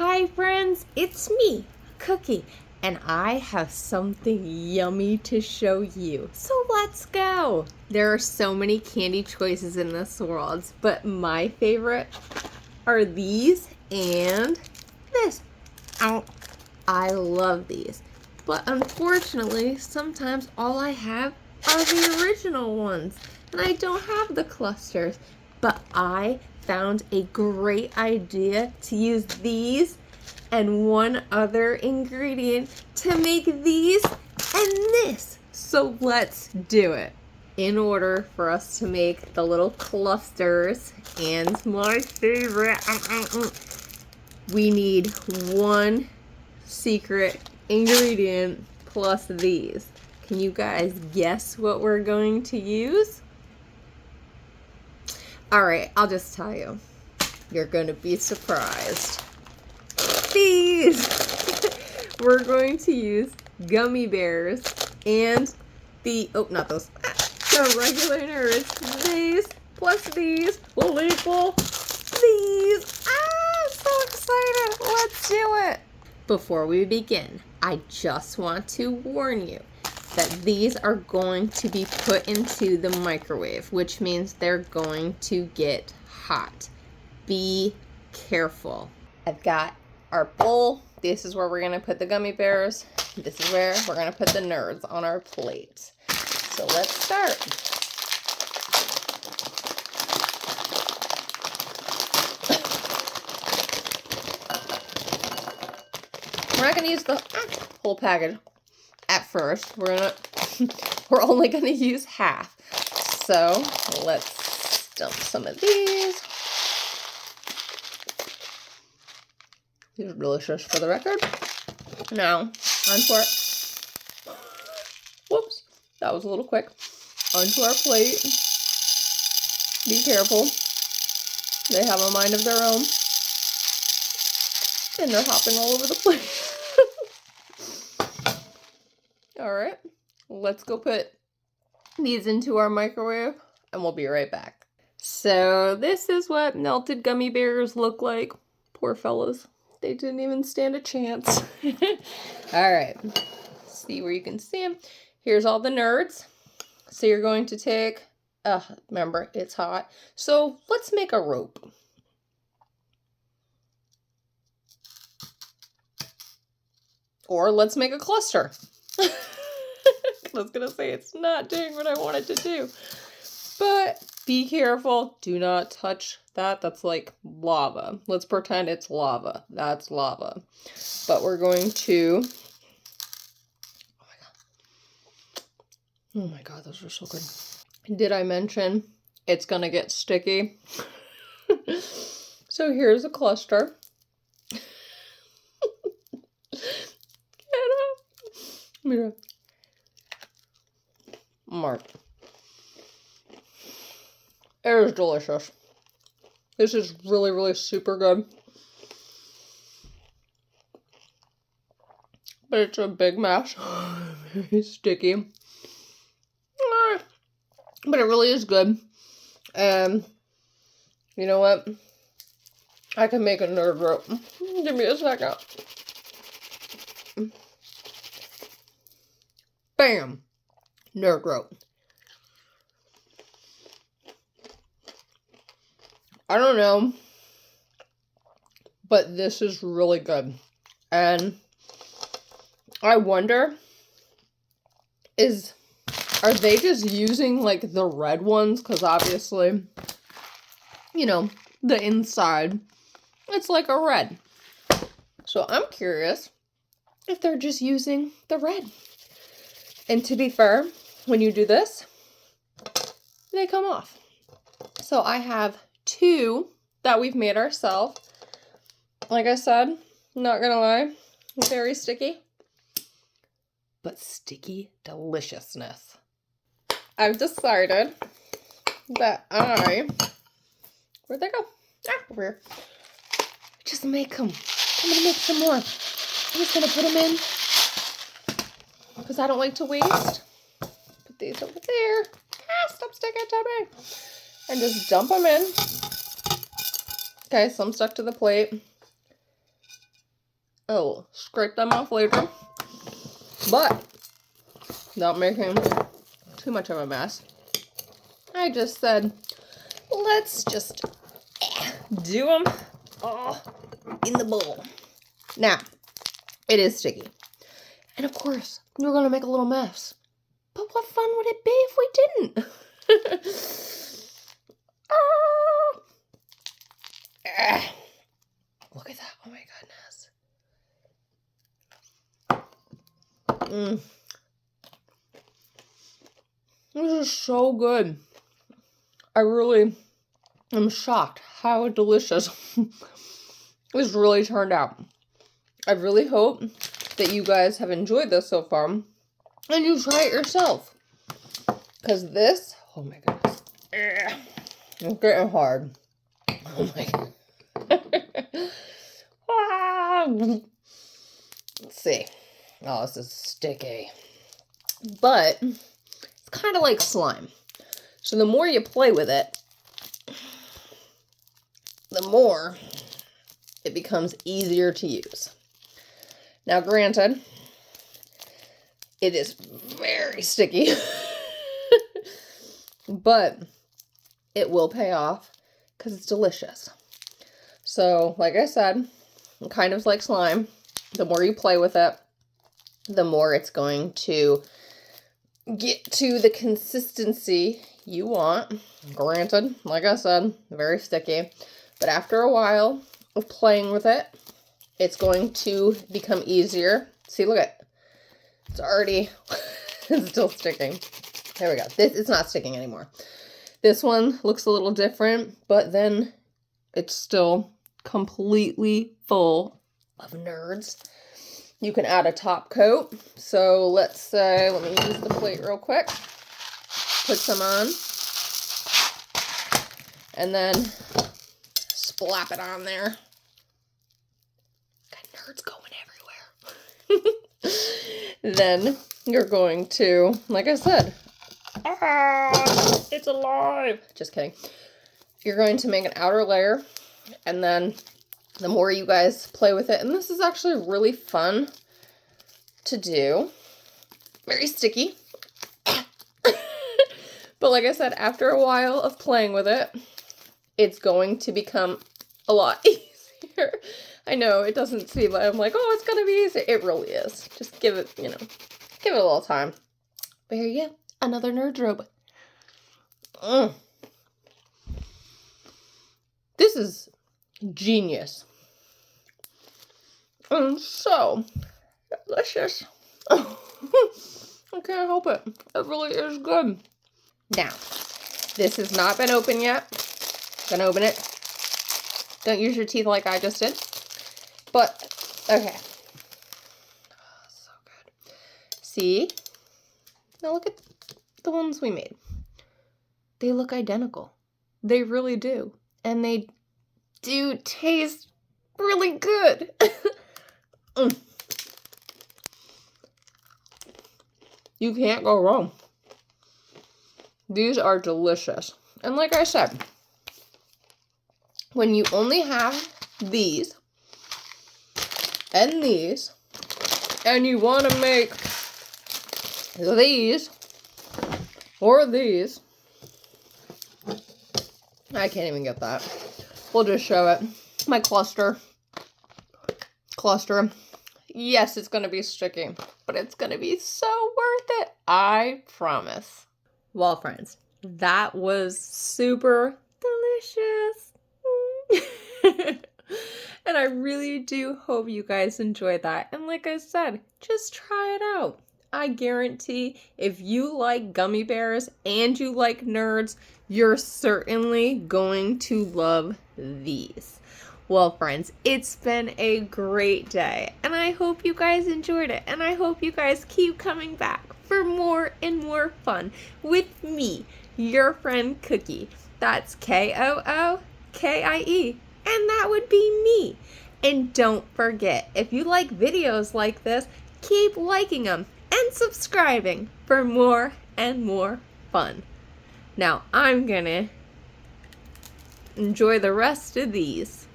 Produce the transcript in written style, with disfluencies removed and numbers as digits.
Hi friends, it's me, Cookie, and I have something yummy to show you. So let's go! There are so many candy choices in this world, but my favorite are these and this. Ow. I love these, but unfortunately, sometimes all I have are the original ones, and I don't have the clusters. But I found a great idea to use these and one other ingredient to make these and this. So let's do it. In order for us to make the little clusters and my favorite, we need one secret ingredient plus these. Can you guys guess what we're going to use? Alright, I'll just tell you. You're going to be surprised. These! We're going to use gummy bears and the, oh, not those, the regular nerds. These plus these will equal these. I'm so excited. Let's do it. Before we begin, I just want to warn you that these are going to be put into the microwave, which means they're going to get hot. Be careful. I've got our bowl. This is where we're gonna put the gummy bears. This is where we're gonna put the nerds on our plate. So let's start. We're not gonna use the whole package at first. We're only gonna use half. So let's dump some of these. These are delicious, for the record. Now, onto our, whoops, that was a little quick. Onto our plate. Be careful. They have a mind of their own. And they're hopping all over the place. Alright, let's go put these into our microwave, and we'll be right back. So this is what melted gummy bears look like. Poor fellas. They didn't even stand a chance. Alright, see where you can see them. Here's all the nerds. So you're going to take, remember, it's hot. So let's make a rope. Or let's make a cluster. I was gonna say it's not doing what I wanted to do. But be careful. Do not touch that. That's like lava. Let's pretend it's lava. That's lava. But we're going to... Oh my god, those are so good. Did I mention it's gonna get sticky? So here's a cluster. Mira. Mark. It is delicious. This is really, really super good. But it's a big mess. Very sticky. But it really is good. And you know what? I can make a nerd rope. Give me a second. Bam! Nerd rope. I don't know, but this is really good. And I wonder, are they just using like the red ones? Because obviously, you know, the inside, it's like a red. So I'm curious if they're just using the red. And to be fair, when you do this, they come off. So I have two that we've made ourselves. Like I said, not gonna lie, very sticky, but sticky deliciousness. I've decided that where'd they go? Over here. Just make them. I'm gonna make some more. I'm just gonna put them in because I don't like to waste. Put these over there. Stop sticking to me. And just dump them in. Okay, some stuck to the plate. I'll scrape them off later. But without making too much of a mess, I just said, let's just do them all in the bowl. Now, it is sticky. And of course, you're going to make a little mess. But what fun would it be if we didn't? Look at that. Oh my goodness. This is so good. I really am shocked how delicious this really turned out. I really hope that you guys have enjoyed this so far and you try it yourself. Because this, oh my goodness, it's getting hard. Oh my god. Let's see. Oh, this is sticky. But it's kind of like slime. So the more you play with it, the more it becomes easier to use. Now, granted, it is very sticky, but it will pay off because it's delicious. So, like I said, kind of like slime. The more you play with it, the more it's going to get to the consistency you want. Granted, like I said, very sticky. But after a while of playing with it, it's going to become easier. See, look at it. It's already it's still sticking. There we go. It's not sticking anymore. This one looks a little different, but then it's still completely full of nerds. You can add a top coat. So let's say, let me use the plate real quick. Put some on. And then splap it on there. Got nerds going everywhere. Then you're going to, like I said, it's alive. Just kidding. You're going to make an outer layer, and then the more you guys play with it, and this is actually really fun to do. Very sticky. But like I said, after a while of playing with it, it's going to become a lot easier. I know it doesn't seem like, I'm like, oh, it's going to be easy. It really is. Just give it, give it a little time. But here you go. Another nerd robe. This is genius. And so delicious. I can't help it. It really is good. Now, this has not been opened yet. Gonna open it. Don't use your teeth like I just did. But, okay. Oh, so good. See? Now look at the ones we made. They look identical. They really do. And they do taste really good. You can't go wrong. These are delicious. And like I said, when you only have these and these, and you want to make these or these, I can't even get that. We'll just show it. My cluster. Yes, it's going to be sticky, but it's going to be so worth it. I promise. Well, friends, that was super delicious. And I really do hope you guys enjoyed that. And like I said, just try it out. I guarantee if you like gummy bears and you like nerds, you're certainly going to love these. Well, friends, it's been a great day, and I hope you guys enjoyed it, and I hope you guys keep coming back for more and more fun with me, your friend Kookie. That's Kookie, and that would be me. And don't forget, if you like videos like this, keep liking them and subscribing for more and more fun. Now, I'm gonna enjoy the rest of these.